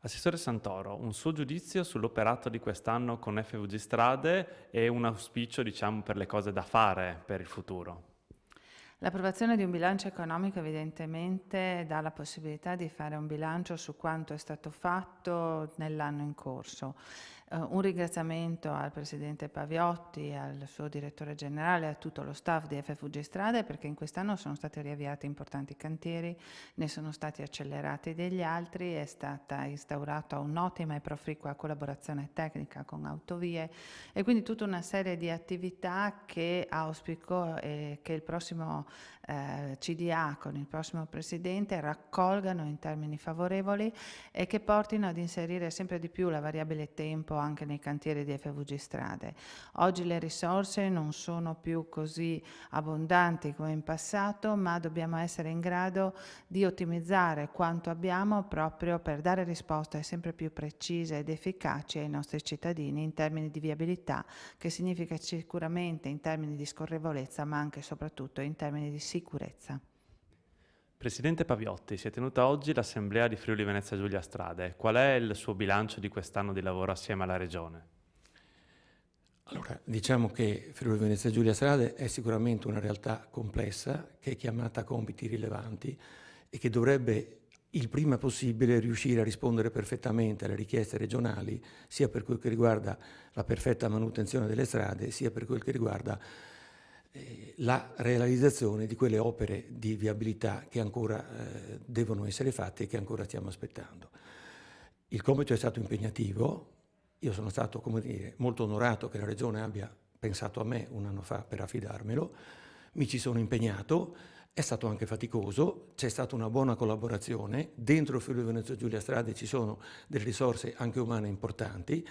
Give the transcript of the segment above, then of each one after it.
Assessore Santoro, un suo giudizio sull'operato di quest'anno con FVG Strade e un auspicio, diciamo, per le cose da fare per il futuro. L'approvazione di un bilancio economico evidentemente dà la possibilità di fare un bilancio su quanto è stato fatto nell'anno in corso. Un ringraziamento al Presidente Paviotti, al suo Direttore Generale e a tutto lo staff di FVG Strade perché in quest'anno sono stati riavviati importanti cantieri, ne sono stati accelerati degli altri, è stata instaurata un'ottima e proficua collaborazione tecnica con Autovie e quindi tutta una serie di attività che auspico che il prossimo CDA con il prossimo Presidente raccolgano in termini favorevoli e che portino ad inserire sempre di più la variabile tempo anche nei cantieri di FVG Strade. Oggi le risorse non sono più così abbondanti come in passato, ma dobbiamo essere in grado di ottimizzare quanto abbiamo proprio per dare risposte sempre più precise ed efficaci ai nostri cittadini in termini di viabilità, che significa sicuramente in termini di scorrevolezza, ma anche e soprattutto in termini di sicurezza. Presidente Paviotti, si è tenuta oggi l'Assemblea di Friuli Venezia Giulia Strade. Qual è il suo bilancio di quest'anno di lavoro assieme alla Regione? Allora, diciamo che Friuli Venezia Giulia Strade è sicuramente una realtà complessa che è chiamata a compiti rilevanti e che dovrebbe il prima possibile riuscire a rispondere perfettamente alle richieste regionali, sia per quel che riguarda la perfetta manutenzione delle strade, sia per quel che riguarda la realizzazione di quelle opere di viabilità che ancora devono essere fatte e che ancora stiamo aspettando. Il compito è stato impegnativo. Io sono stato, come dire, molto onorato che la Regione abbia pensato a me un anno fa per affidarmelo, mi ci sono impegnato, è stato anche faticoso, c'è stata una buona collaborazione, dentro Friuli Venezia Giulia Strade ci sono delle risorse anche umane importanti,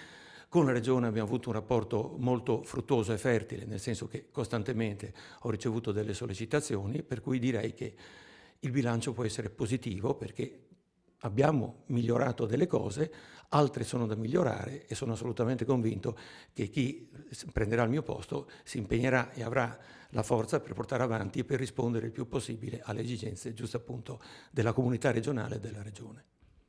con la Regione abbiamo avuto un rapporto molto fruttuoso e fertile, nel senso che costantemente ho ricevuto delle sollecitazioni, per cui direi che il bilancio può essere positivo perché abbiamo migliorato delle cose, altre sono da migliorare e sono assolutamente convinto che chi prenderà il mio posto si impegnerà e avrà la forza per portare avanti e per rispondere il più possibile alle esigenze, giusto appunto, della comunità regionale e della Regione.